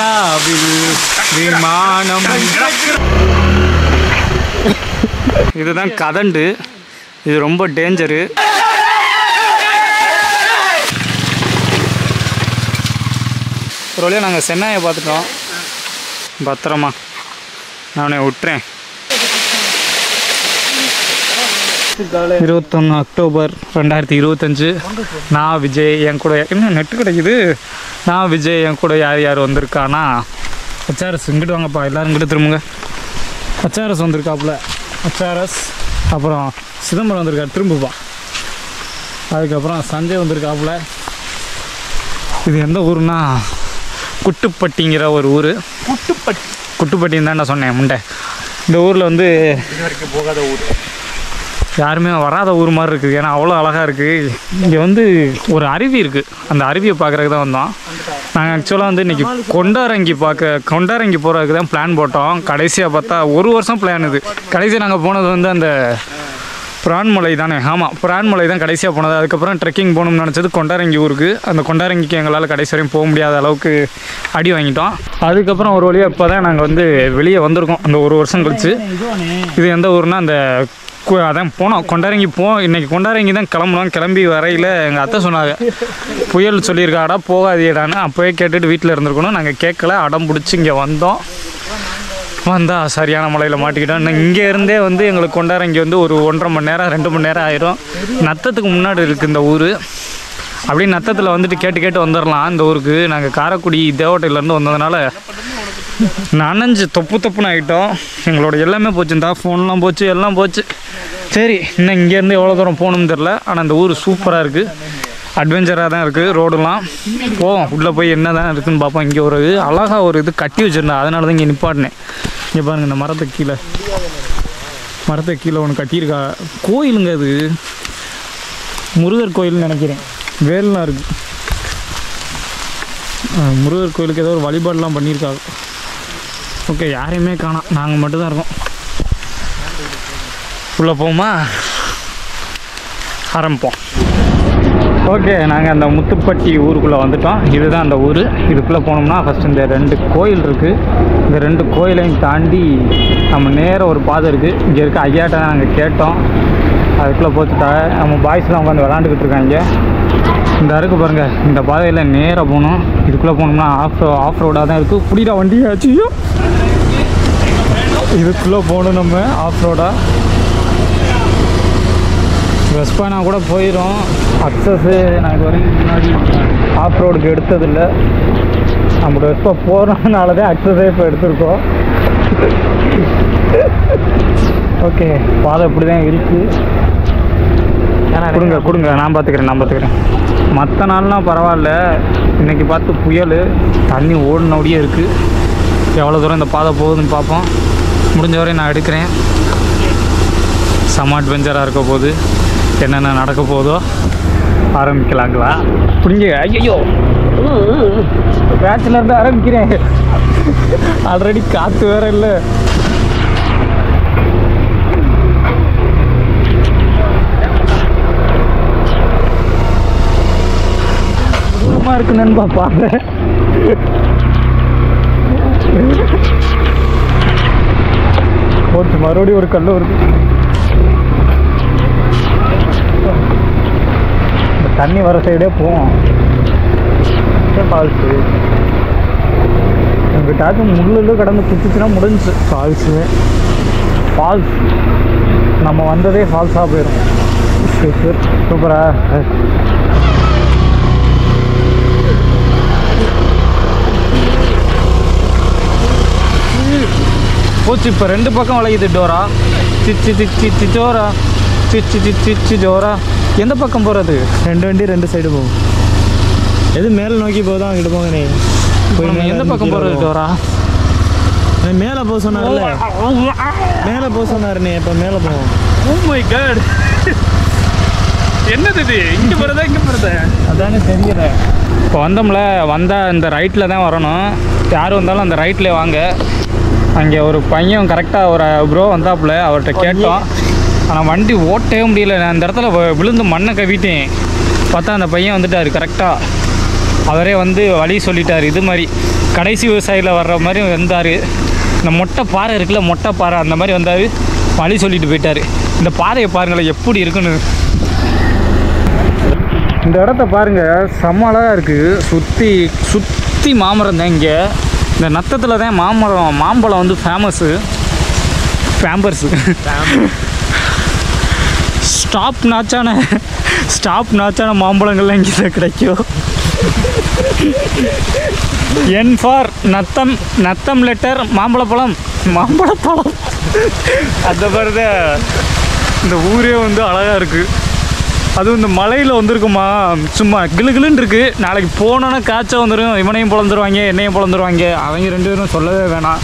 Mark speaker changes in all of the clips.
Speaker 1: சைனாவில் விமானம். இதுதான் கதண்டு. இது ரொம்ப டேஞ்சரு. ஒரு வழியாக நாங்கள் சென்னாயை பார்த்துட்டோம். பத்திரமா நான் உன்னை விட்டுறேன். 21 அக்டோபர் 2025. நான் விஜய் என் கூட என்ன நெட்டு கிடைக்குது. நான் விஜய் என் கூட யார் யார் வந்திருக்கானா, ஹச்ஆர்எஸ் இங்கிட்டு வாங்கப்பா, எல்லோரும் இங்கிட்டு திரும்புங்க. ஹச்ஆர்எஸ் வந்திருக்காப்புல, ஹச்ஆர்எஸ். அப்புறம் சிதம்பரம் வந்திருக்காரு, திரும்புப்பா. அதுக்கப்புறம் சஞ்சய் வந்திருக்காப்புல. இது எந்த ஊருன்னா குட்டுப்பட்டிங்கிற ஒரு ஊர். குட்டுப்பட்டின்னு தான் நான் சொன்னேன் முண்டை. இந்த ஊரில் வந்து போகாத ஊர், யாருமே வராத ஊர் மாதிரி இருக்குது. ஏன்னா அவ்வளோ அழகாக இருக்குது. இங்கே வந்து ஒரு அருவி இருக்குது. அந்த அருவியை பார்க்குறதுக்கு தான் வந்தோம். நாங்கள் ஆக்சுவலாக வந்து இன்றைக்கி கொண்டாரங்கி போகிறதுக்கு தான் பிளான் போட்டோம். கடைசியாக பார்த்தா ஒரு வருஷம் பிளான் இது. கடைசியாக நாங்கள் போனது வந்து அந்த பிரான்மலை தானே. ஆமாம், பிரான்மலை தான் கடைசியாக போனது. அதுக்கப்புறம் ட்ரெக்கிங் போகணும்னு நினச்சது கொண்டாரங்கி ஊருக்கு. அந்த கொண்டாரங்கிக்கு எங்களால் கடைசி வரையும் போக முடியாத அளவுக்கு அடி வாங்கிட்டோம். அதுக்கப்புறம் ஒரு வழியாக இப்போ தான் நாங்கள் வந்து வெளியே வந்திருக்கோம் அந்த ஒரு வருஷம் கழிச்சு. இது எந்த ஊர்னால் அந்த அதான் போனோம் கொண்டாரங்கி. இன்றைக்கி கொண்டாரங்கி தான் கிளம்புனோம். கிளம்பி வரையில் எங்கள் அத்தை சொன்னாங்க, புயல் சொல்லியிருக்காடா போகாதீடான்னு. அப்போவே கேட்டுட்டு வீட்டில் இருந்திருக்கணும். நாங்கள் கேட்கல, அடம் பிடிச்சி இங்கே வந்தோம். வந்தால் சரியான மலையில் மாட்டிக்கிட்டோம். இங்கே இருந்தே வந்து எங்களுக்கு கொண்டாரங்கி வந்து ஒரு 1.5 மணி நேரம் 2 மணி நேரம் ஆயிரும். நத்தத்துக்கு முன்னாடி இருக்குது இந்த ஊர். அப்படியே நத்தத்தில் வந்துட்டு கேட்டு வந்துடலாம் இந்த ஊருக்கு. நாங்கள் காரைக்குடி தேவட்டையிலேருந்து வந்ததுனால நனைஞ்சு தொப்புன்னு ஆகிட்டோம். எங்களோட எல்லாமே போச்சு. இந்த ஃபோன்லாம் போச்சு, எல்லாம் போச்சு. சரி, இன்னும் இங்கேருந்து எவ்வளோ தூரம் போகணும்னு தெரில. ஆனால் இந்த ஊர் சூப்பராக இருக்குது, அட்வென்ச்சராக தான் இருக்குது. ரோடெலாம் போவோம், உள்ளே போய் என்ன தான் இருக்குதுன்னு பார்ப்போம். இங்கே ஒரு அழகாக ஒரு இது கட்டி வச்சுருந்தேன், அதனால தான் இங்கே நிப்பாட்டினேன். இங்கே பாருங்கள், இந்த மரத்துக்கு கீழே ஒன்று கட்டியிருக்கா. கோயிலுங்க அது, முருகர் கோயில்னு நினைக்கிறேன். வேல்லாம் இருக்குது. முருகர் கோயிலுக்கு ஏதோ ஒரு வழிபாடெலாம் பண்ணியிருக்காங்க. ஓகே, யாரையுமே காணோம், நாங்கள் மட்டும்தான் இருக்கோம். உள்ளே போவோமா? ஆரம்பிப்போம். ஓகே, நாங்கள் அந்த முத்துப்பட்டி ஊருக்குள்ளே வந்துட்டோம். இதுதான் அந்த ஊர். இதுக்குள்ளே போனோம்னா ஃபஸ்ட்டு இந்த 2 கோயில் இருக்குது. இந்த 2 கோயிலையும் தாண்டி நம்ம நேராக ஒரு பாதை இருக்குது. இங்கே இருக்க ஐயாட்ட நாங்கள் கேட்டோம். அதுக்குள்ளே போச்சுட்டா நம்ம பாய்ஸ்லாம் உட்காந்து விளாண்டுக்கிட்டு இருக்காங்க. இந்த அருக்கு பாருங்கள், இந்த பாதையில் நேராக போகணும். இதுக்குள்ளே போனோம்னா ஆஃப் ரோடாக தான் இருக்குது. புடிடா வண்டி ஆச்சு. இதுக்குள்ளே போகணும் நம்ம ஆஃப் ரோடாக. வெஸ்பானா கூட போயிடும். அக்சஸ்ஸு நான் இது வரைக்கும் முன்னாடி ஆஃப் ரோடுக்கு எடுத்ததில்லை. நம்மளோட வெஸ்பா போகிறதுனால தான் அக்சஸே இப்போ எடுத்திருக்கோம். ஓகே, பாதை இப்படி தான் இருக்குது. கொடுங்க நான் பார்த்துக்கிறேன். மற்ற நாள்லாம் பரவாயில்ல, இன்றைக்கி பார்த்து புயல், தண்ணி ஓடினோடியே இருக்குது. எவ்வளோ தூரம் இந்த பாதை போகுதுன்னு பார்ப்போம். முடிஞ்ச வரையும் நான் எடுக்கிறேன். செம அட்வென்ச்சராக இருக்க போகுது. என்னென்ன நடக்க போதோ ஆரம்பிக்கலாங்களா? புரிஞ்சு ஐயோ பேச்சுலேருந்து ஆரம்பிக்கிறேன். ஆல்ரெடி காற்று வேற இல்லை. தூரமாக இருக்கு நண்பா, பார்க்குறேன். போட்டு மறுபடியும் ஒரு கல் வருது. தண்ணி வர சைடே போவோம். ஃபால்ஸு எங்கிட்டாச்சும் முள்ளு கடந்து குத்துச்சுன்னா முடிஞ்சு. ஃபால்ஸ் நம்ம வந்ததே ஃபால்ஸாக போயிடும். சூப்பரா. போச்சு, இப்போ 2 பக்கம் வளையுது டோரா. சிச்சோரா ஜோரா. எந்த பக்கம் போகிறது? 2 வண்டி 2 சைடு போகும். எது மேலே நோக்கி போதும் அங்கிட்டு போங்க. நீ போய் எந்த பக்கம் போகிறது டோரா? மேலே போக சொன்னார்ல, மேலே போக சொன்னார். நீ இப்போ மேலே போவோம். ஓ மை காட், என்னது இது? இங்கே போகிறதா இங்கே போகிறதா? அதானே தெரியல. இப்போ வந்தால் இந்த ரைட்டில் தான் வரணும். யார் வந்தாலும் அந்த ரைட்லேயே வாங்க. அங்கே ஒரு பையன் கரெக்டாக ஒரு ப்ரோ வந்தாப்புல, அவர்கிட்ட கேட்டோம். ஆனால் வண்டி ஓட்டவே முடியல. நான் அந்த இடத்துல விழுந்து மண்ணை கவிட்டேன். பார்த்தா அந்த பையன் வந்துட்டார் கரெக்டாக. அவரே வந்து வழி சொல்லிட்டார். இது மாதிரி கடைசி விவசாயியில் வர்ற மாதிரி வந்தார். இந்த மொட்டை பாறை இருக்குல்ல, மொட்டை பாறை அந்த மாதிரி வந்தார், வழி சொல்லிட்டு போயிட்டார். இந்த பாதையை பாருங்களேன் எப்படி இருக்குன்னு. இந்த இடத்த பாருங்கள், செம்ம அழகாக இருக்குது. சுற்றி மாமரம் தான். இங்கே இந்த நத்தத்தில் தான் மாம்பழம் வந்து ஃபேமஸ்ஸு. பேம்பர்ஸு ஸ்டாப் நாச்சான மாம்பழங்கள்லாம் இங்கே தான் கிடைக்கும். என் ஃபார் நத்தம் லெட்டர் மாம்பழப்பழம் அந்த மாதிரி தான் இந்த ஊரே வந்து அழகாக இருக்குது. அதுவும் இந்த மலையில் வந்துருக்குமா, சும்மா கிளுகிளுன்னு இருக்குது. நாளைக்கு போனோன்னா காய்ச்சல் வந்துடும், இவனையும் பிளந்துருவாங்க என்னையும் பிளந்துருவாங்க. அவங்க 2 பேரும் சொல்லவே வேணாம்.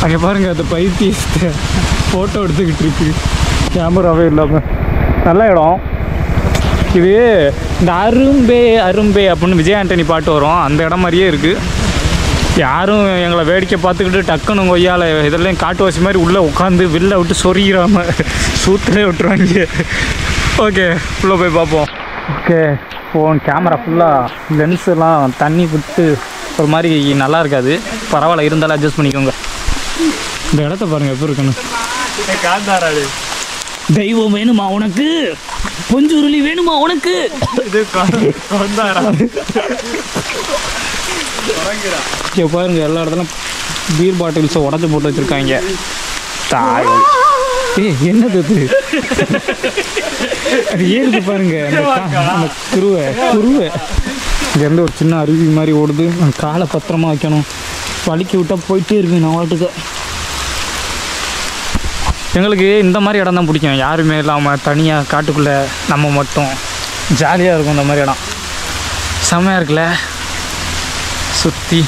Speaker 1: அங்கே பாருங்கள், அந்த பைத்தியத்தை ஃபோட்டோ எடுத்துக்கிட்டு இருக்கு, கேமராவே இல்லாமல். நல்ல இடம் இது. இந்த அரும்பே அப்படின்னு விஜய் ஆண்டனி பாட்டு வரும், அந்த இடம் மாதிரியே இருக்குது. யாரும் எங்களை வேடிக்கை பார்த்துக்கிட்டு டக்குன்னு கொய்யால இதெல்லாம் காட்டுவாசி மாதிரி உள்ளே உட்காந்து வெளில விட்டு சொரிகிறாமல் சூத்திலே விட்டுருவாங்க. ஓகே, உள்ளே போய் பார்ப்போம். ஓகே, ஃபோன் கேமரா ஃபுல்லாக லென்ஸெல்லாம் தண்ணி விட்டு ஒரு மாதிரி நல்லா இருக்காது. பரவாயில்ல, இருந்தாலும் அட்ஜஸ்ட் பண்ணிக்கோங்க. இந்த இடத்த பாருங்கள் எப்படி இருக்குன்னு. தெய்வம் வேணுமா உனக்கு, பொஞ்சுருளி வேணுமா உனக்கு. இது பாருங்க, எல்லா இடத்துலையும் பீர் பாட்டில்ஸை உடச்சி போட்டு வச்சுருக்காங்க. தாய் என்னது அது ஏறுது பாருங்க. அந்த குருவை இங்கேருந்து ஒரு சின்ன அருவி மாதிரி ஓடுது. காலை பத்திரமா வைக்கணும், வலிக்கி விட்டால் போயிட்டே இருக்கு. நான் வாட்டுக்கு எங்களுக்கு இந்த மாதிரி இடம் தான் பிடிக்கும். யாருமே இல்லாமல் தனியாக காட்டுக்குள்ளே நம்ம மட்டும் ஜாலியாக இருக்கும். இந்த மாதிரி இடம் செம்மையாக இருக்குல்ல. சுற்றி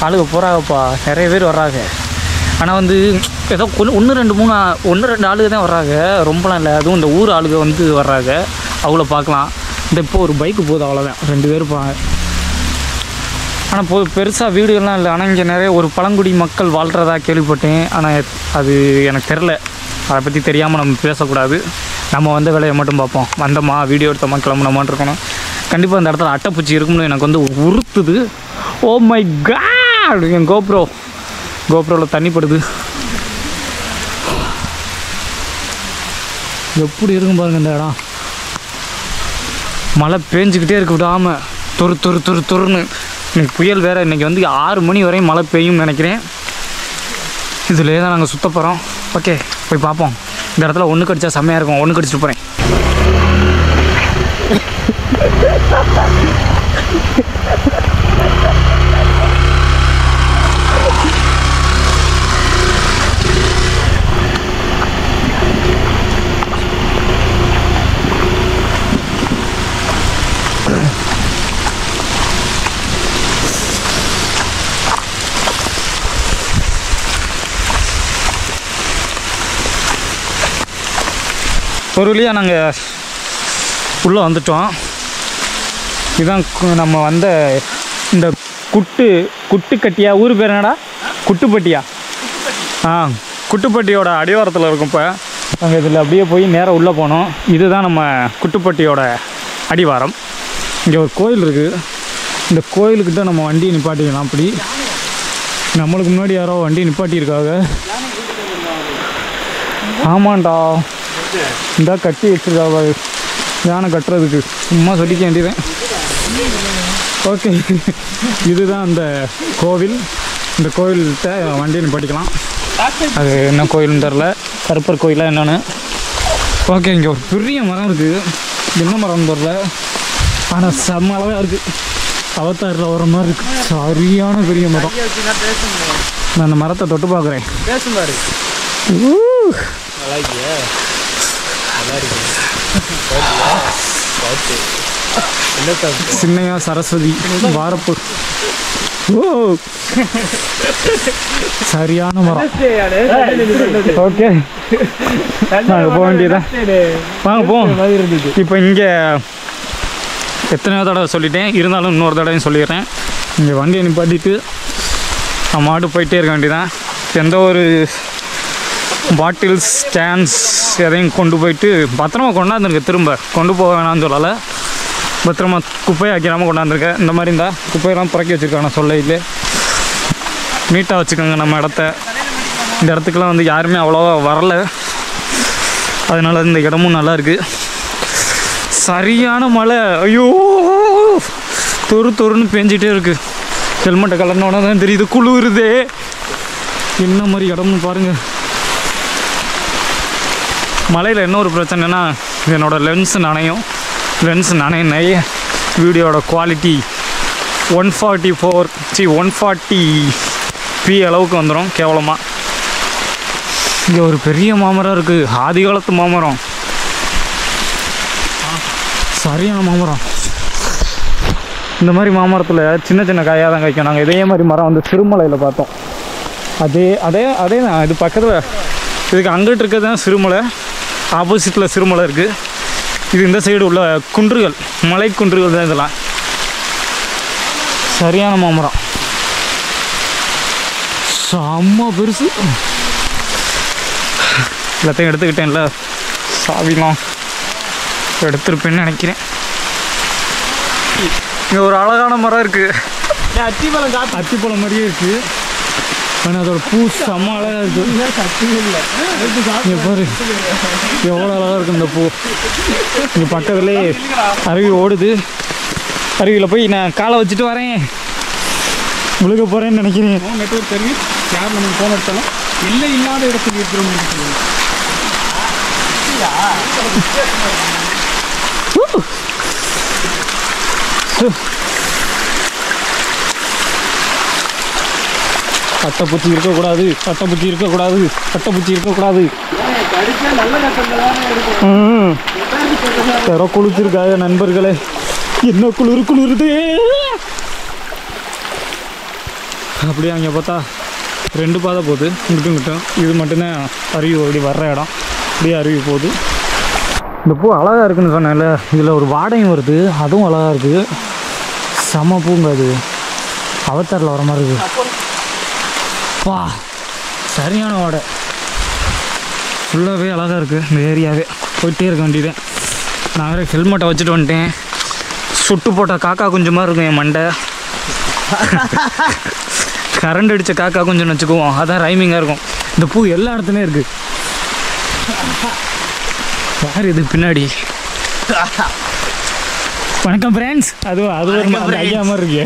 Speaker 1: ஆளுங்க போகிறாங்கப்பா, நிறைய பேர் வர்றாங்க. ஆனால் வந்து ஏதோ 1-2 ஆளுங்க தான் வர்றாங்க, ரொம்பலாம் இல்லை. அதுவும் இந்த ஊர் ஆளுங்க வந்து வர்றாங்க, அவ்வளோ பார்க்கலாம். இந்த இப்போ ஒரு பைக்கு போகுது, அவ்வளோதான், 2 பேர் போகிறாங்க. ஆனால் பெருசாக வீடுகள்லாம் இல்லை. ஆனால் இங்கே நிறைய ஒரு பழங்குடி மக்கள் வாழ்கிறதா கேள்விப்பட்டேன். ஆனால் அது எனக்கு தெரில, அதை பற்றி தெரியாமல் நம்ம பேசக்கூடாது. நம்ம வந்த வேலையை மட்டும் பார்ப்போம். வந்தோமா, வீடியோ எடுத்தோமா, கிளம்புனோமான் இருக்கணும். கண்டிப்பாக இந்த இடத்துல அட்டைப்பூச்சி இருக்கும்னு எனக்கு வந்து உறுத்துது. ஓ மை காட், என் கோப்ரோவில் தண்ணி படுது. எப்படி இருக்கும் பாருங்க இந்த இடம். மழை பேஞ்சிக்கிட்டே இருக்க விடாமல் தொருன்னு. இன்றைக்கி புயல் வேறு. இன்றைக்கி வந்து 6 மணி வரையும் மழை பெய்யும்னு நினைக்கிறேன். இதிலே தான் நாங்கள் சுற்ற போகிறோம். ஓகே, போய் பார்ப்போம். இந்த இடத்துல ஒன்று கடிச்சா செம்மையாக இருக்கும். ஒன்று கடிச்சிட்டு போகிறேன். ஒரு வழியாக நாங்கள் உள்ளே வந்துட்டோம். இதுதான் நம்ம வந்த இந்த குட்டுக்கட்டியா, ஊர் பேர் என்னடா, குட்டுப்பட்டியா? குட்டுப்பட்டியோட அடிவாரத்தில் இருக்கும். இப்போ நாங்கள் இதில் அப்படியே போய் நேராக உள்ளே போனோம். இதுதான் நம்ம குட்டுப்பட்டியோட அடிவாரம். இங்கே ஒரு கோயில் இருக்குது. இந்த கோயிலுக்கிட்ட நம்ம வண்டியை நிப்பாட்டிக்கலாம். அப்படி நம்மளுக்கு முன்னாடி யாரோ வண்டி நிப்பாட்டியிருக்காங்க. ஆமாண்டா, இந்த கட்டி வச்சுருக்கா யானை கட்டுறதுக்கு, சும்மா சொல்லிக்க வேண்டியதேன். ஓகே, இதுதான் அந்த கோவில். இந்த கோவில்கிட்ட வண்டியை நிப்பாட்டிக்கலாம். அது என்ன கோயில்னு தெரில, கருப்பர் கோயிலாக என்னென்னு. ஓகே, இங்கே ஒரு பெரிய மரம் இருக்குது. என்ன மரம்னு தெரில, ஆனால் செம்ம அளவாக இருக்குது. அவத்தாரில் வர மாதிரி இருக்குது. சரியான பெரிய மரம். நான் அந்த மரத்தை தொட்டு பார்க்குறேன். சின்னையா சரஸ்வதி வாரப்பூர். ஓ, சரியான மரம். ஓகே, நாங்கள் போக வேண்டியதான். வாங்க போவோம். இப்போ இங்கே எத்தனையோ தடவை சொல்லிட்டேன், இருந்தாலும் இன்னொரு தடவையும் சொல்லிடுறேன். இங்கே வண்டியை நிப்பாட்டிட்டு நம்ம மாட்டு போயிட்டே இருக்க வேண்டியதான். எந்த ஒரு பாட்டில்ஸ், கேன்ஸ் எதையும் கொண்டு போயிட்டு பத்திரமா கொண்டாந்துருக்கு. திரும்ப கொண்டு போக வேணாம்னு சொல்லலை. பத்திரமா குப்பையை ஆக்கிடாமல் கொண்டாந்துருக்கேன். இந்த மாதிரி இருந்தால் குப்பையெல்லாம் புறக்கி வச்சுருக்காங்க சொல்லையிலே. நீட்டாக வச்சுக்கோங்க நம்ம இடத்த. இந்த இடத்துக்குலாம் வந்து யாருமே அவ்வளோவா வரல, அதனால் இந்த இடமும் நல்லாயிருக்கு. சரியான மழை, ஐயோ தொறுன்னு பேஞ்சிட்டே இருக்குது. ஹெல்மெட்டை கலர்னோட தான் தெரியுது, குளிருதே. என்ன மாதிரி இடம்னு பாருங்கள். மழையில் என்ன ஒரு பிரச்சனைனா என்னோடய லென்ஸ் நனைய வீடியோட குவாலிட்டி 140p அளவுக்கு வந்துடும் கேவலமாக. இங்கே ஒரு பெரிய மாமரம் இருக்குது, ஆதி காலத்து மாமரம், சரியான மாமரம். இந்த மாதிரி மாமரத்தில் சின்ன சின்ன காயாக தான் காய்க்கும். நாங்கள் இதே மாதிரி மரம் வந்து சிறுமலையில் பார்த்தோம். அதே தான் இது பக்கத்தில். இதுக்கு அங்கிட்டு இருக்கிறது தான் சிறுமலை, ஆப்போசிட்டில் சிறுமலை இருக்குது. இது இந்த சைடு உள்ள குன்றுகள், மலை குன்றுகள் தான் இதெல்லாம். சரியான மாமரம், செம்ம பெருசு. எல்லாத்தையும் எடுத்துக்கிட்டேன்ல, சாவிலாம் எடுத்துருப்பேன்னு நினைக்கிறேன். இங்கே ஒரு அழகான மரம் இருக்குது, அத்திப்பழம் மாதிரியே இருக்குது. ஆனால் அதோட பூ செம்ம அழகாக இருக்குது. இங்கே பாரு எவ்வளோ அழகாக இருக்குது இந்த பூ. இங்கே பக்கத்துலேயே அருவி ஓடுது. அருவியில் போய் நான் காலை வச்சுட்டு வரேன், முழுக போகிறேன்னு நினைக்கிறேன். நெட்வொர்க் சர்வீஸ் யார் நம்ம ஃபோன் எடுத்தாலும் இல்லை இல்லாத இடத்துக்கு இருக்கிறோம். அட்டைப்பூச்சி இருக்கக்கூடாது, அட்டைப்பூச்சி இருக்கக்கூடாது, அட்டைப்பூச்சி இருக்கக்கூடாது. யாரோ குளிச்சிருக்காங்க நண்பர்களே. என்ன குளிருது. அப்படியே அங்கே பார்த்தா 2 பாதை போகுது, இங்கிட்டும். இது மட்டும்தான் அருவி அப்படி வர்ற இடம். அப்படியே அருவி போகுது. இந்த பூ அழகாக இருக்குன்னு சொன்னேன்ல, இதில் ஒரு வாடையும் வருது, அதுவும் அழகாக இருக்குது. செம பூங்க, அது அவதாரில் வர மாதிரி இருக்குது. வா, சரியான வாடை, ஃபுல்லாகவே அழகாக இருக்குது இந்த ஏரியாவே. போயிட்டே இருக்க வேண்டியதேன். நான் வேறு ஹெல்மெட்டை வச்சுட்டு வந்துட்டேன். சுட்டு போட்ட காக்கா குஞ்சுமாக இருக்கும் என் மண்டை. கரண்ட் அடித்த காக்கா குஞ்சுன்னு வச்சுக்குவோம், அதான் ரைமிங்காக இருக்கும். இந்த பூ எல்லா இடத்துலையும் இருக்குது. யார் இது பின்னாடி? வணக்கம் ஃப்ரெண்ட்ஸ். அது ஒரு ஐயா மாதிரி இருக்கு.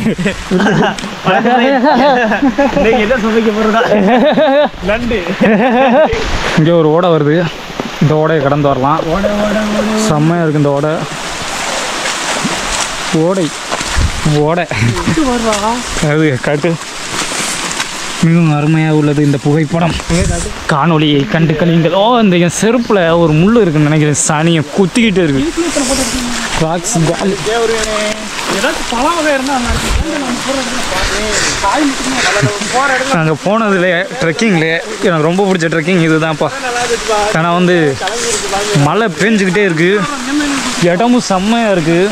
Speaker 1: இங்கே ஒரு ஓடை வருது, இந்த ஓடையை கடந்து வரலாம். செம்மையாக இருக்குது இந்த ஓடை. அது காட்டு. மிகவும் அருமையாக உள்ளது இந்த புகைப்படம். காணொலியை கண்டு கழியுங்கள். இந்த என் செருப்பில் ஒரு முள் இருக்குன்னு நினைக்கிறேன், சனியை குத்திக்கிட்டு இருக்கு. நாங்கள் போனதுல ட்ரெக்கிங்ல எனக்கு ரொம்ப பிடிச்ச ட்ரெக்கிங் இதுதான்ப்பா. ஏன்னா வந்து மழை பெஞ்சிக்கிட்டே இருக்கு, இடமும் செம்மையாக இருக்குது.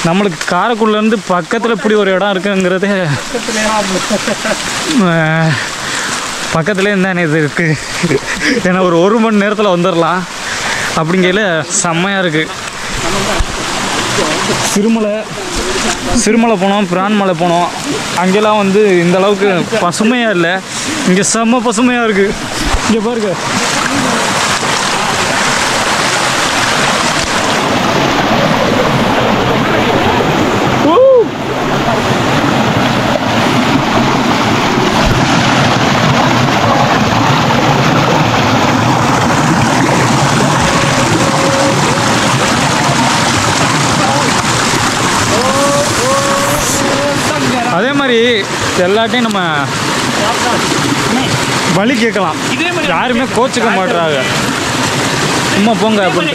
Speaker 1: நம்மளுக்கு காரைக்குடிலேருந்து பக்கத்தில் இப்படி ஒரு இடம் இருக்குங்கிறது பக்கத்துலேயே இருந்தானே இது இருக்குது. ஏன்னா ஒரு 1 மணி நேரத்தில் வந்துடலாம். அப்படிங்கையில் செம்மையாக இருக்குது. சிறுமலை போனோம், பிரான்மலை போனோம். அங்கெல்லாம் வந்து இந்த அளவுக்கு பசுமையாக இல்லை, இங்கே செம்ம பசுமையாக இருக்குது. இங்கே பாருங்க, அதே மாதிரி எல்லாத்தையும் நம்ம வழி கேட்கலாம், யாருமே கோச்சிக்க மாட்டுறாங்க. சும்மா போங்க அப்படின்னு.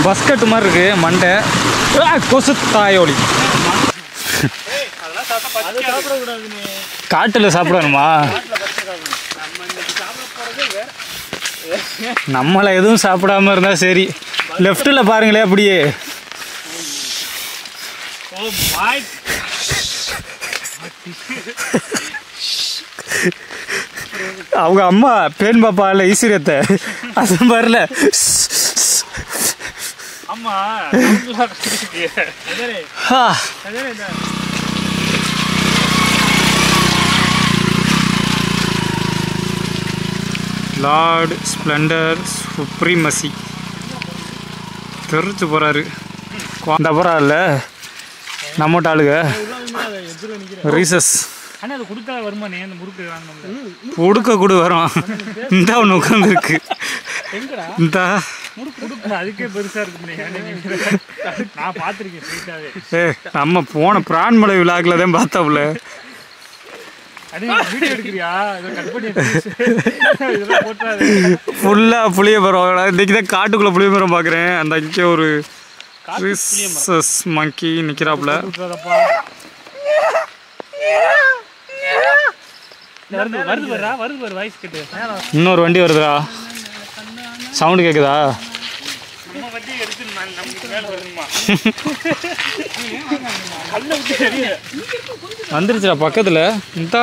Speaker 1: பஸ்கட்டு மாதிரி இருக்கு மண்டை. கொசு தாயோலி காட்டில் சாப்பிடணுமா? நம்மளை எதுவும் சாப்பிடாம இருந்தா சரி. லெஃப்டில் பாருங்களே, அப்படியே அவங்க அம்மா பேன் பாப்பா இல்லை ஈஸ்வரியத்தை அது மாதிரில லார்ட் ஸ்ப்ளெண்டர் சுப்ரீமசி தெரிச்சு போகிறாரு. இந்த அப்புறம் இல்லை நம்மகிட்ட ஆளுங்க ரீசஸ் கொடுக்க கூட வரும். இந்த ஒன்று உட்காந்துருக்கு. இந்த நம்ம போன பிரான்மலை விழாக்கில் தான் பார்த்தாப்புல. ஃபுல்லா புளிய மரம். இன்னைக்கு தான் காட்டுக்குள்ள புளிய மரம் பார்க்குறேன். அந்த அங்கே ஒரு மங்கி நிற்கிறாப்புல. இன்னொரு வண்டி வருதுடா. சவுண்டு கேட்குதா? வந்துருச்சுடா பக்கத்தில். இந்தா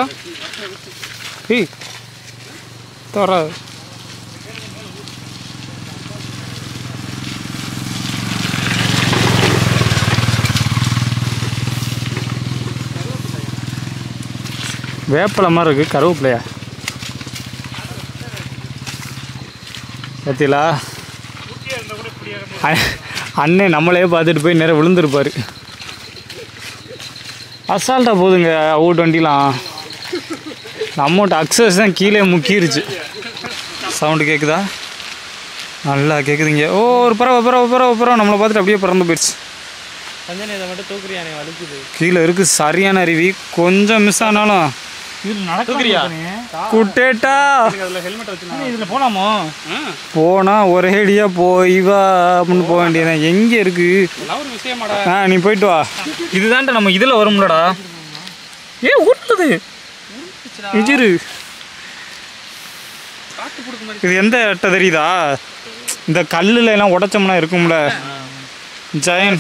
Speaker 1: ஏய் தோற வேப்பலை மாதிரி இருக்குது. கருவேப்பிலையா பார்த்தீங்களா? அண்ணே நம்மளே பார்த்துட்டு போய் நேரம் விழுந்துருப்பார். அசால்ட்டாக போகுதுங்க அவுட் வண்டிலாம். நம்மகிட்ட அக்சஸ் தான் கீழே முக்கிருச்சு. சவுண்டு கேட்குதா? நல்லா கேட்குதுங்க. ஓ ஒரு பரவ நம்மளை பார்த்துட்டு அப்படியே பறந்து போயிடுச்சு. கீழே இருக்குது சரியான அருவி. கொஞ்சம் மிஸ் ஆனாலும் குட்டேட்டா போனா ஒரேடியா போய்வா அப்படின்னு போக வேண்டியதான். எங்க இருக்கு நீ போயிட்டு வா. இதுதான்டா நம்ம இதுல வரும்லடா. ஊட்டுது இஜிரு. இது எந்த அட்டை தெரியுதா? இந்த கல்லுல எல்லாம் உடைச்சோம்னா இருக்கும்ல ஜெயன்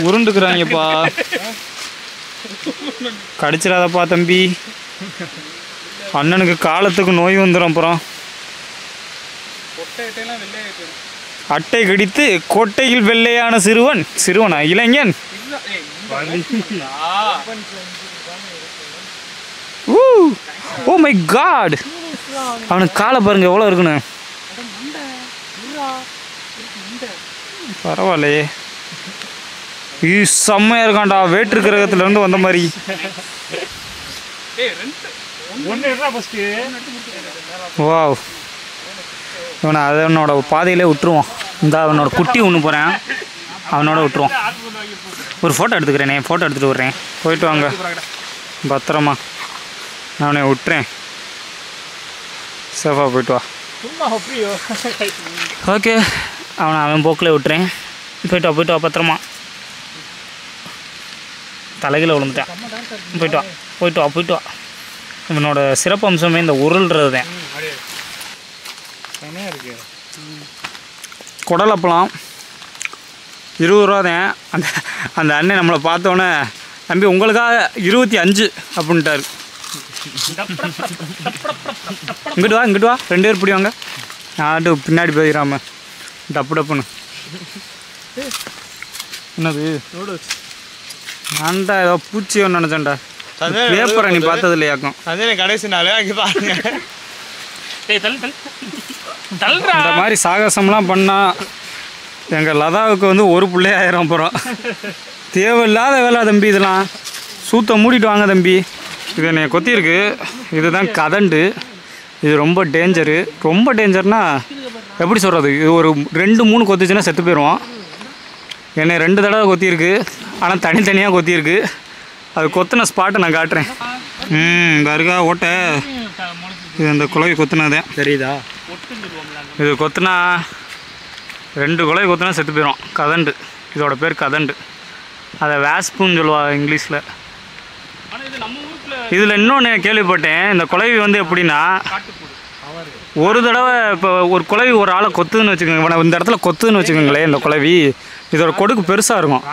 Speaker 1: உருண்டுக்குறாங்கப்பா. கடிச்சிடாதப்பா தம்பி. அண்ணனுக்கு காலத்துக்கு நோய் வந்துடும். அப்புறம் அட்டை கடித்து கொட்டையில் வெள்ளையான சிறுவனா இளைஞன். Oh my God. அவனுக்கு காலை பாருங்க எவ்வளோ இருக்குன்னு. பரவாயில்லையே. இது செம்மையாக இருக்கான்டா. வேற்று கிரகத்துலேருந்து வந்த மாதிரி. வாவ். இவனை அவனோட பாதையிலே விட்டுருவோம். இந்த அவனோட குட்டி ஒன்று போகிறேன். அவனோட விட்டுருவோம். ஒரு ஃபோட்டோ எடுத்துக்கிறேனே. ஃபோட்டோ எடுத்துகிட்டு விட்றேன். போயிட்டு வாங்க பத்திரமா. நான் அவனை விட்டுறேன். சேஃபாக போயிட்டு வா. ஓகே அவன் போக்கில் விட்டுறேன். போயிட்டு வா பத்திரமா. தலையில் விழுந்துட்டேன். போயிட்டு வா. இவனோட சிறப்பு அம்சமே இந்த உருள்றது தான். குடலப்பலாம் 20 ரூபா தான். அந்த அண்ணன் நம்மளை பார்த்தோன்னே தம்பி உங்களுக்காக 25 அப்படின்ட்டாரு. இங்கிட்டு வா 2 பேர் பிடிவாங்க. நாட்டு பின்னாடி போயிடாம டப்புன்னு. என்னது நான்டா ஏதோ பூச்சி ஒன்று நினச்சேன்டா. பேப்பரை நீ பார்த்தது இல்லையாக்கும். அதே கடைசி நாள் அங்கே பாருங்க. இந்த மாதிரி சாகசம்லாம் பண்ணால் எங்கள் லதாவுக்கு வந்து ஒரு பிள்ளையே ஆயிரம். அப்புறம் தேவையில்லாத வேலை தம்பி. இதெல்லாம் சூத்த மூடிட்டு வாங்க தம்பி. இது என்னை கொத்திருக்கு. இதுதான் கதண்டு. இது ரொம்ப டேஞ்சரு. ரொம்ப டேஞ்சர்னா எப்படி சொல்கிறது? இது ஒரு 2-3 கொத்துச்சுன்னா செத்து போயிடுவோம். என்னை 2 தடவை கொத்திருக்கு. ஆனால் தனித்தனியாக கொத்திருக்கு. அது கொத்தின ஸ்பாட்டை நான் காட்டுறேன். இருக்கா ஓட்டை. இது அந்த குழவி கொத்துனதே தெரியுதா? இது கொத்துனா 2 குழவி கொத்துனா செத்து போயிடும். கதண்டு. இதோட பேர் கதண்டு. அதை வேஸ்புன்னு சொல்லுவாங்க இங்கிலீஷில். இதில் இன்னொன்று கேள்விப்பட்டேன். இந்த குழவி வந்து எப்படின்னா ஒரு தடவை இப்போ ஒரு குழவி ஒரு ஆளை கொத்துன்னு வச்சுக்கோங்க. இந்த இடத்துல கொத்துன்னு வச்சுக்கோங்களேன். இந்த குழவி இதோட கொடுக்கு பெருசாக இருக்கும்.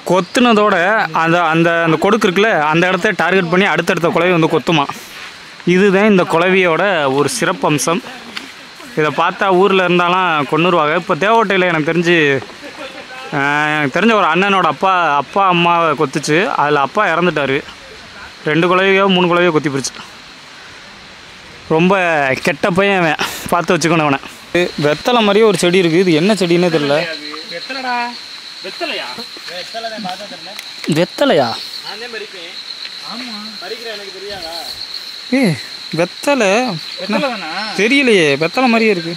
Speaker 1: கொத்துனதோட அந்த அந்த அந்த கொடுக்கு இருக்குல்ல அந்த இடத்த டார்கெட் பண்ணி அடுத்தடுத்த குழவி வந்து கொத்துமா. இதுதான் இந்த குழவியோட ஒரு சிறப்பம்சம். இதை பார்த்தா ஊரில் இருந்தாலும் கொண்டுருவாங்க. இப்போ தேவகோட்டையில் எனக்கு தெரிஞ்ச ஒரு அண்ணனோட அப்பா அம்மாவை கொத்துச்சு. அதில் அப்பா இறந்துட்டார். 2 குழவையோ 3 குழவையோ கொத்தி பிடிச்சி. ரொம்ப கெட்ட பையன் அவன், பார்த்து வச்சுக்கணும் அவனை. வெத்தலை மாதிரியே ஒரு செடி இருக்குது. இது என்ன செடின்னே தெரியல. வெத்தலையா? வெத்தலை தெரியலையே. வெத்தலை மாதிரியே இருக்கு.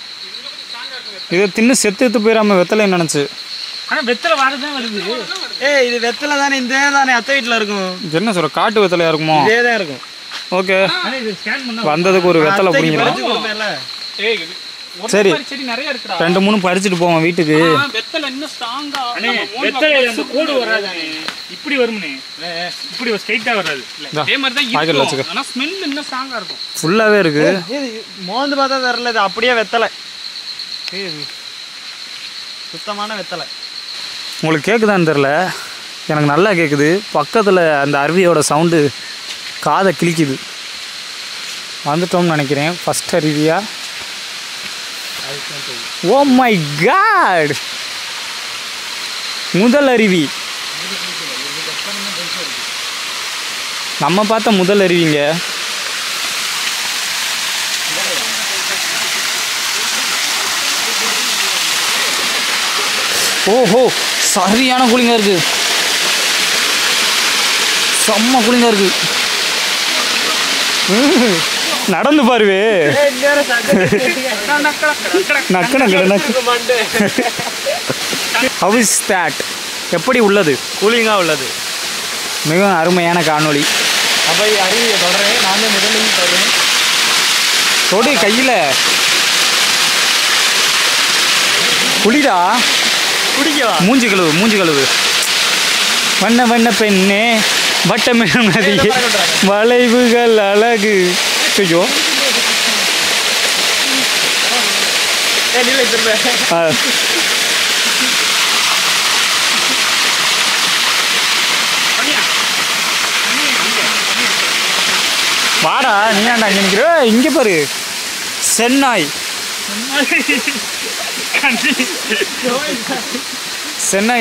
Speaker 1: இதை தின்னு செத்து போயிடாம வெத்தலை நினைச்சு.
Speaker 2: ஆனால் வெத்தலை வாரதான் வருது. இது வெத்தலை தானே. இந்த தானே அத்தை வீட்டில் இருக்கும். என்ன சொல்ற, காட்டு வெத்தலையா இருக்குமோ? இதே தான் இருக்கும். ஓகே, வந்ததுக்கு ஒரு வெத்தலை பிடிங்கிறோம். சரி, 2-3 பறிச்சுட்டு போவோம் வீட்டுக்கு. வெத்தலை இன்னும் ஸ்ட்ராங்கா. வெத்தலை அந்த கோடு வராது, இப்படி வரும்னே. இப்படி ஸ்ட்ரைட்டா வராது. அதே மாதிரி தான் இருக்கும். ஆனா ஸ்மெல் இன்னும் ஸ்ட்ராங்கா இருக்கும். ஃபுல்லாவே இருக்கு. மோந்து பார்த்தா தெரியல. இது அப்படியே வெத்தலை, சுத்தமான வெத்தலை. உங்களுக்கு கேட்குதான்னு தெரில, எனக்கு நல்லா கேட்குது. பக்கத்தில் அந்த அருவியோட சவுண்டு காதை கிழிக்குது. வந்துட்டோம்னு நினைக்கிறேன். ஃபஸ்ட் அருவியா? ஓ மை காட், முதல் அருவி. நம்ம பார்த்த முதல் அருவிங்க. ஓஹோ, சரியான கூலிங்காக இருக்குது. செம்ம கூலிங்காக இருக்குது. நடந்து பாருவே. How is that? எப்படி உள்ளது? கூலிங்காக உள்ளது. மிகவும் அருமையான காணொளி. அப்போ அருவியை தொடரேன். நான் தான் முதலில் தருவேன். தொடு கையில். குளிடா, குடிக்கவா? மூஞ்சி கழுவு. வண்ண பெண்ணே, வட்டமிடும் நதி, வளைவுகள் அழகு. ஐயோ, வாடா, நீ ஏன்டா இங்கே நிற்கிற? இங்கே பாரு, சென்னாய்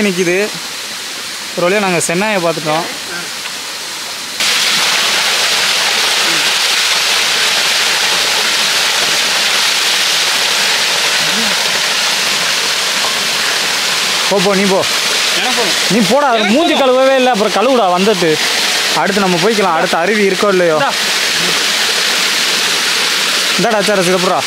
Speaker 2: நிற்கிது. ஒரு வழியாக நாங்கள் சென்னாயை பார்த்துட்டோம். போ, நீ போடா. மூஞ்சி கழுவவே இல்லை, அப்புறம் கழுவுடா வந்துட்டு. அடுத்து நம்ம போய்க்கலாம். அடுத்த அருவி இருக்கோ இல்லையோ. இந்தாடா சார், சிறப்புறா.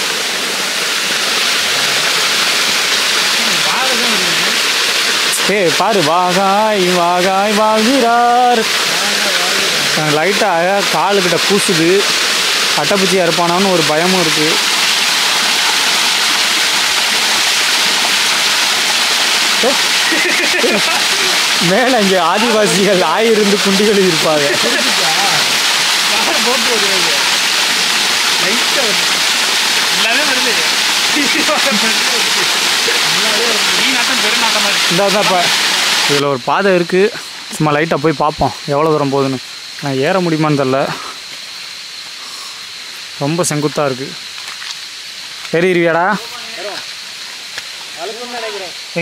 Speaker 2: பாரு, வாகாய் வாழ்கிறார். லைட்டாக காலுக்கிட்ட பூசுது. அட்டைப்பூச்சியாக இருப்பானான்னு ஒரு பயமும் இருக்குது. மேலே இங்கே ஆதிவாசிகள் ஆயிருந்து குண்டிகள் இருப்பாங்க. இந்தாப்பா, இதில் ஒரு பாதை இருக்குது. சும்மா லைட்டாக போய் பார்ப்போம் எவ்வளோ தூரம் போகுதுன்னு. நான் ஏற முடியுமான்னு தெரில, ரொம்ப செங்குத்தாக இருக்குது. ஏறிடுவியாடா?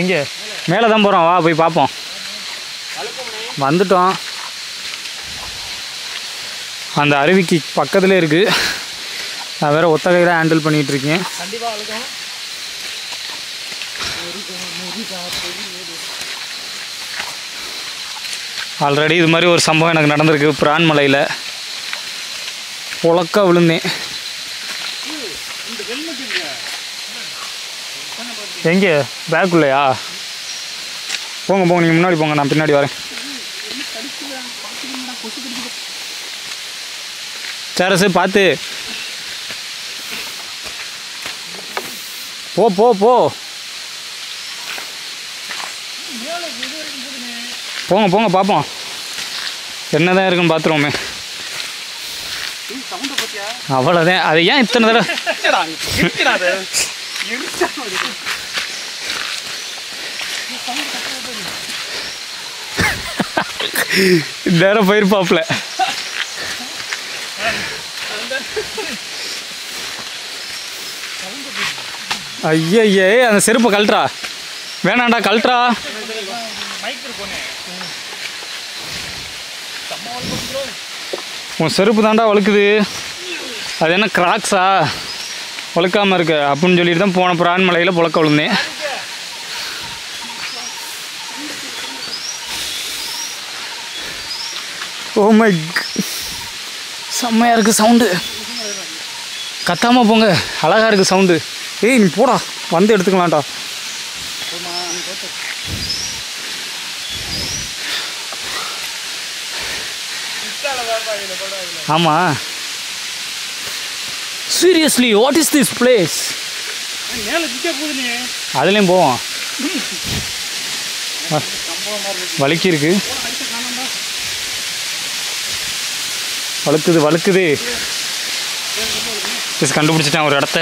Speaker 2: எங்கே? மேலே தான் போகிறோம், வா போய் பார்ப்போம். வந்துட்டோம். அந்த அருவிக்கு பக்கத்துலேயே இருக்குது. நான் வேறு ஒத்த கையில் ஹேண்டில் பண்ணிகிட்ருக்கேன். ஆல்ரெடி இது மாதிரி ஒரு சம்பவம் எனக்கு நடந்திருக்கு. பிரான்மலையில் உலக்கா விழுந்தேன். எங்கே? பேக்குள்ளையா? போங்க, நீங்கள் முன்னாடி போங்க, நான் பின்னாடி வரேன். சரசு பார்த்து போ. போங்க பார்ப்போம் என்னதான் இருக்குன்னு பார்த்துருவோமே. அவ்வளோதான். அது ஏன் இத்தனை தடவை நேரம் போயிருப்பாப்ல.
Speaker 1: ஐயே அந்த செருப்பை கழட்டுறா, வேணாண்டா கழட்டுறா. உன் செருப்பு தாண்டா வழுக்குது. அது என்ன கிராக்ஸா வழுக்காமல் இருக்கு அப்படின்னு சொல்லிட்டு தான் போன பிரான் மலையில் புழக்க விழுந்தேன். ஓ மை, செம்மையாக இருக்குது சவுண்டு. கத்தாமல் போங்க, அழகாக இருக்குது சவுண்டு. ஏய் நீ போடா, வந்து எடுத்துக்கலாம்டா. ஆமாம் seriously what is this place? அதுலேயும் போவோம், வலிக்கி இருக்கு, வழுக்குது. கண்டுபிடிச்சிட்டேன் ஒரு இடத்த.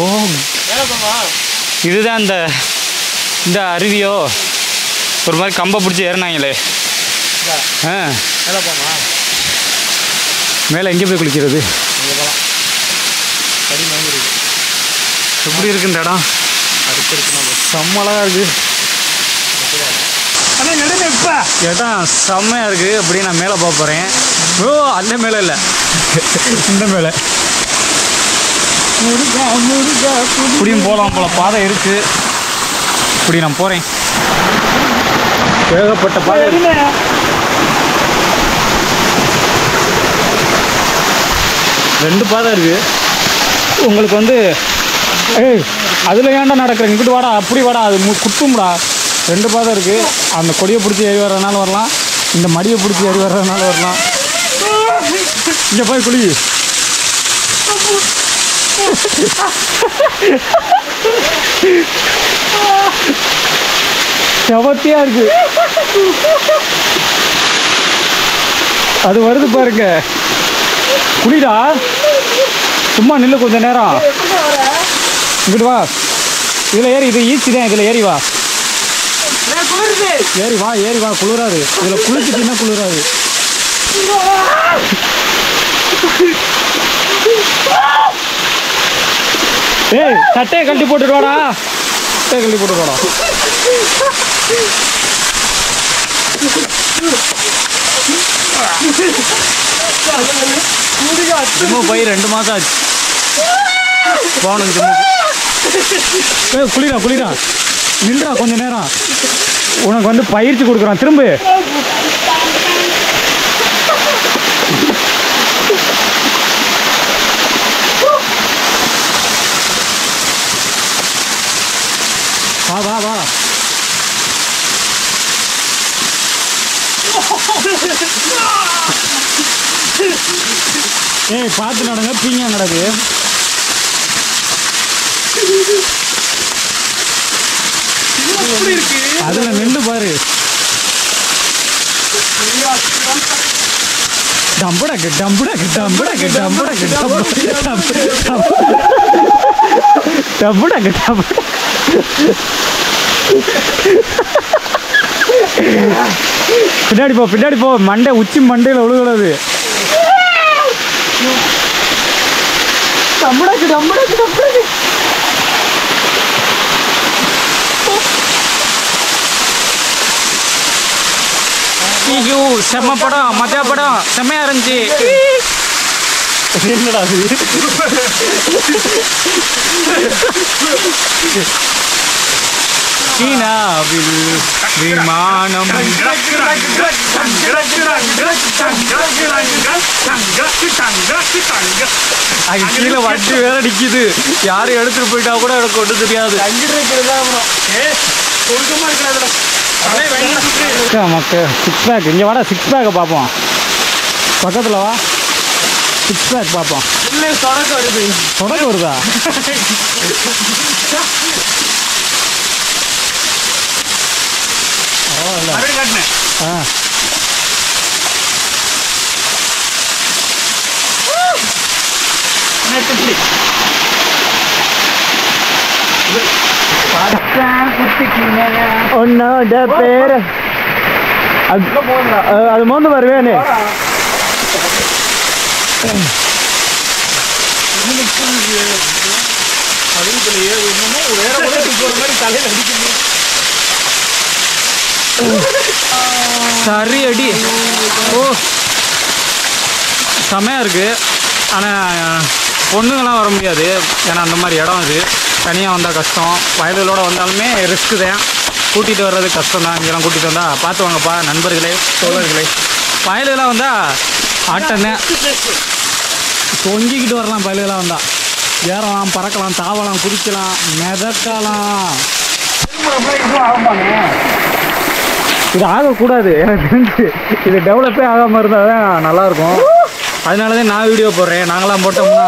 Speaker 1: ஓ இதுதான் இந்த அருவியோ? ஒரு மாதிரி கம்பை பிடிச்சி ஏறினாங்களே. மேலே எங்கே போய் குளிக்கிறது? எப்படி இருக்கு இந்த இடம்? செம்மழகா இருக்கு இடம், செம்மையாக இருக்குது. அப்படியே நான் மேலே போக போகிறேன். ஓ அந்த மேலே இல்லை, இந்த மேலே இப்படியும் போகலாம் போல, பாதை இருக்குது. இப்படி நான் போகிறேன். ஏகப்பட்ட பாதை, 2 பாதை இருக்குது. உங்களுக்கு வந்து ஏய் அதில் ஏன்டா நடக்கிறேன், இங்கிட்டு வாடா, அப்படி வாடா, அது குத்தும்டா. 2 பாதை இருக்குது. அந்த கொடியை பிடிச்சி ஏறி வர்றதுனால வரலாம், இந்த மடியை பிடிச்சி ஏறி வர்றதுனால வரலாம். இங்கே போய் குளி. செவத்தியா இருக்கு, அது வருது பாருங்க. குளிடா, சும்மா நில்லு கொஞ்ச நேரம். இங்கிட்டு வா, இதில் ஏறி, இது ஈஸி தான், இதில் ஏறி வா. ஏறி வா குளிராது. இதில் குளிச்சுட்டுன்னா குளிராது. ஏய் சட்டையை கழட்டி போட்டுடுவாடா, சட்டையை கழட்டி போட்டுடுவாடா. ஜிம்மு போய் 2 மாதம் ஆச்சு. போகணும் ஜிம்மு. குளிரா நின்றா கொஞ்ச நேரம். உனக்கு வந்து பயிற்சி கொடுக்குறான். திரும்ப வா. ஏய் பார்த்து நடங்க, பீங்க நடக்கு. அதுல நின்று பாரு. டம்புடக்கு டம்புடக்கு டம்புடக்கு டம்புடக்கு டம்புடக்கு டம்புடக்கு. பின்னாடி போ, மண்டை உச்சி மண்டையில் விழுகிறது. டம்புடக்கு டம்புடக்கு டம்புடக்கு. ஐயோ செம்ம படம், மஜா படம், செம்மையா இருந்துச்சு. என்னடா அது? சீனாவில் விமானம் கீழே வண்டி வேற நிக்குது. யாரும் எடுத்துட்டு போயிட்டா கூட எனக்கு ஒன்றும் தெரியாது. மக்கள் 6 பேக் இங்கே வாடா, 6 பேக்கை பார்ப்போம். பக்கத்தில் வா, 6 பேக் பார்ப்போம். தொடக்க வருதா? ஆ உன்னோட பேர் அது மோந்து வருவேனே. சரி அடி. ஓ செமையாக இருக்குது. ஆனால் பொண்ணுங்கள்லாம் வர முடியாது, ஏன்னா அந்த மாதிரி இடம் இது. தனியாக வந்தால் கஷ்டம். வயலுகளோடு வந்தாலுமே ரிஸ்க்கு தான், கூட்டிகிட்டு வர்றது கஷ்டம் தான். இங்கெல்லாம் கூட்டிகிட்டு வந்தால் பார்த்து வாங்கப்பா நண்பர்களே தோழர்களே. வயலுகளாக வந்தால் ஆட்டம்தான், தொங்கிக்கிட்டு வரலாம். வயலுகளாக வந்தால் ஏறலாம், பறக்கலாம், தாவலாம், குதிக்கலாம், மிதக்கலாம். இது ஆகக்கூடாது எனக்கு தெரிஞ்சு. இது டெவலப்பே ஆகாமல் இருந்தால் தான் நல்லாயிருக்கும். அதனால தான் நான் வீடியோ போடுறேன். நாங்களாம் போட்டோம்னா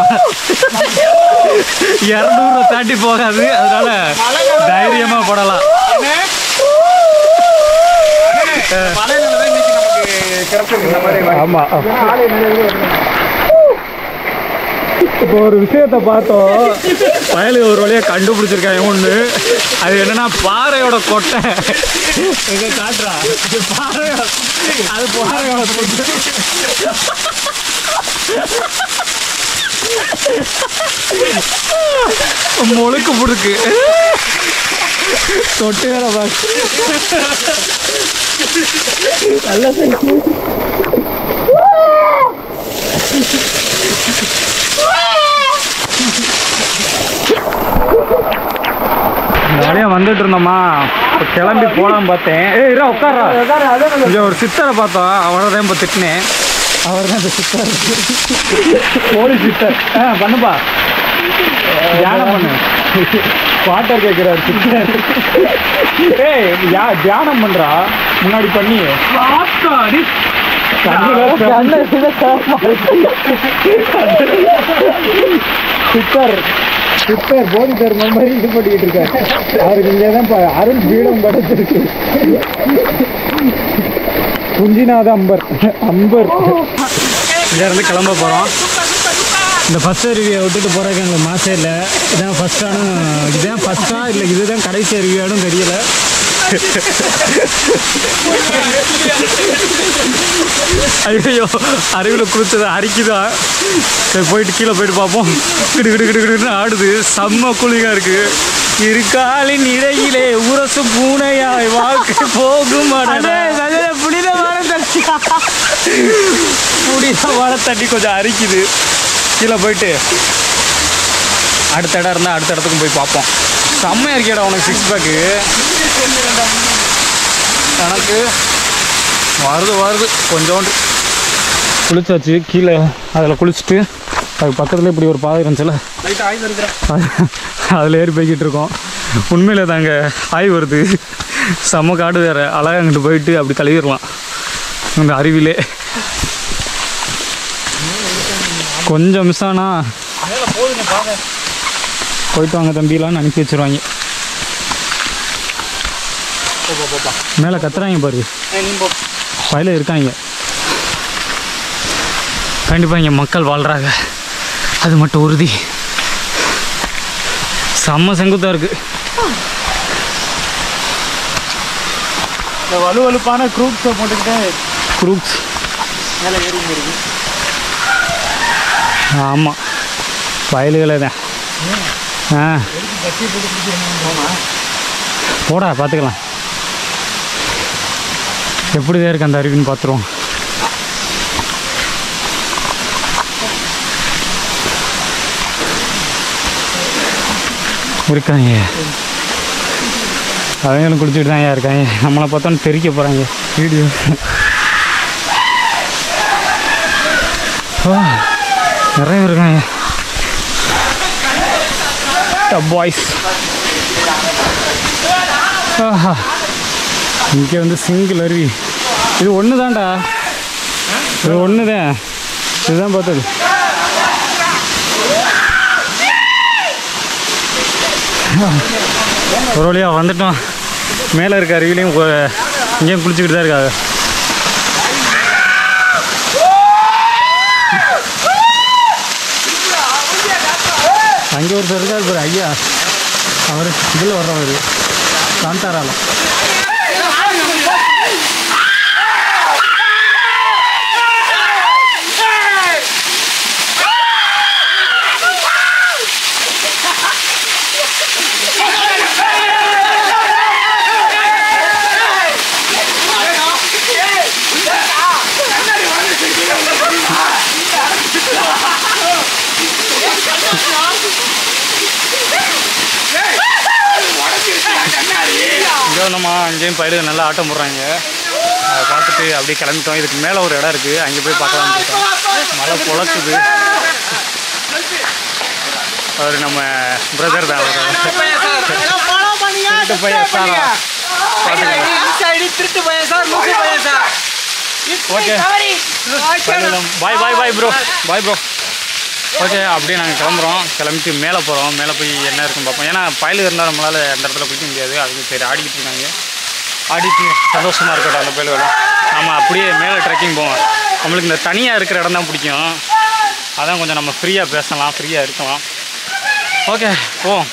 Speaker 1: 200 தாண்டி போகாது. அதனால தைரியமாக போடலாம். ஆமாம். இப்போ ஒரு விஷயத்தை பார்த்தோம், வயலு ஒரு வழியாக கண்டுபிடிச்சிருக்காங்க ஒன்று. அது என்னன்னா பாறையோட கொட்டை. இதை காட்டுறா, பாறையோட, அது பாறையோட கொட்டை. முழுக்கு புடுக்கு தொட்டு வேற பாக்கு. நல்ல ஜாலியாக வந்துட்டு இருந்தோமா, கிளம்பி போகலாம் பார்த்தேன். இரா உட்காரா, கொஞ்சம் ஒரு சித்தரை பார்த்தோம். அவரை தான் இப்போ திட்டினேன். அவர் தான் இந்த சித்தர், போலீஸ் சித்தர். பண்ணுப்பா, தியானம் பண்ணு. வாட்டர் கேட்குறாரு சித்தர். தியானம் பண்ணுறா முன்னாடி பண்ணி. சித்தர் சித்தர் போதி தர்மம் மாதிரி இது பண்ணிக்கிட்டு இருக்காரு. அவருக்கு இங்கே தான் அருள் பீடம் படைச்சிருக்கு. குஞ்சிநாத அம்பர் இங்கேருந்து கிளம்ப போகிறோம். இந்த ஃபஸ்ட் அருவியை விட்டுட்டு போகிறதுக்கு எங்களுக்கு மாசே இல்லை. இதான் ஃபஸ்ட்டானு, இதுதான் ஃபஸ்ட்டா இல்லை இதுதான் கடைசி அருவியானும் தெரியல. ஐயோ அருவியில் குளிச்சது அரிக்குதான். சரி போயிட்டு கீழே போயிட்டு பார்ப்போம். கிடு கிடு கிடு கிடுன்னு ஆடுது, செம்ம குளிராக இருக்குது. இருக்காலின் இடையிலே உரசு பூனையாய் வாக்கு போகும். புனித மர தண்ணி கொஞ்சம் அரிக்குது. கீழே போயிட்டு அடுத்த இடம் இருந்தால் அடுத்த இடத்துக்கும் போய் பார்ப்போம். செம்மையாக இருக்கேடா உனக்கு 6 பேக்கு. எனக்கு வருது கொஞ்சோண்டு. குளிச்சாச்சு கீழே. அதில் குளிச்சுட்டு அதுக்கு பக்கத்தில் இப்படி ஒரு பாதை இருந்துச்சுல, அதில் ஏறி போய்கிட்டு இருக்கோம். உண்மையில் தாங்க ஆய் வருது, செம்ம காடு வேறு. அழகாக அங்கிட்டு போயிட்டு அப்படி கழுவிடலாம் இந்த அருவிலே. கொஞ்சம் மிஸ் ஆனால் போயிட்டு வாங்க தம்பிலான்னு அனுப்பி வச்சுருவாங்க. மேலே கத்துறாங்க பாரு, வயலில் இருக்காங்க. கண்டிப்பாக இங்கே மக்கள் வாழ்கிறாங்க, அது மட்டும் உறுதி. செம்ம செங்குத்தாக இருக்குது. இந்த வலுவலுப்பான குரூப்ஸை போட்டுக்கிட்டே குரூப்ஸ் மேலே ஏறி இருக்கு. ஆமாம் வயலுகளே தான். போடா பார்த்துக்கலாம் எப்படிதான் இருக்கு அந்த அருவின்னு பார்த்துருவோம். இருக்காங்க அவங்களும் குடிச்சிட்டு தான் இருக்காங்க. நம்மளை பார்த்தோன்னு தெரிக்க போகிறாங்க வீடியோ. நிறைய இருக்காங்க பாய்ஸ். இங்கே வந்து சிங்கிள் அருவி. இது ஒன்று தான்டா, இது ஒன்று தான். இதுதான் பார்த்தது. ஒரு வழியாக வந்துட்டோம். மேலே இருக்க அருவிலையும் இங்கேயும் குளிச்சுக்கிட்டு தான் இருக்காங்க. அங்கே ஒருத்தர் இருக்கார் பாரு ஐயா, அவர் இதில் வர்றவர் காந்தாராலம். வந்தோமா, அங்கேயும் பயிர் நல்லா ஆட்டம் போடுறாங்க. அதை பார்த்துட்டு அப்படியே கிளம்பிட்டோம். இதுக்கு மேலே ஒரு இடம் இருக்குது, அங்கே போய் பார்க்கலாம்னு இருக்கோம். மழை பொழக்குது. அவர் நம்ம பிரதர் தான். Okay bye bye bye bro, bye bro. Okay, அப்படியே நாங்கள் கிளம்புறோம். கிளம்பிட்டு மேலே போகிறோம். மேலே போய் என்ன இருக்குன்னு பார்ப்போம். ஏன்னா பயலு இருந்தால் நம்மளால் அந்த இடத்துல குளிக்க முடியாது. அதுக்கு சரி ஆடிக்கிட்டு இருக்காங்க. ஆடிட்டு சந்தோஷமாக இருக்கட்டும் அந்த பயலோட. நம்ம அப்படியே மேலே ட்ரெக்கிங் போவோம். நம்மளுக்கு இந்த தனியாக இருக்கிற இடம் தான் பிடிக்கும். அதான் கொஞ்சம் நம்ம ஃப்ரீயாக பேசலாம், ஃப்ரீயாக இருக்கலாம். ஓகே போவோம்.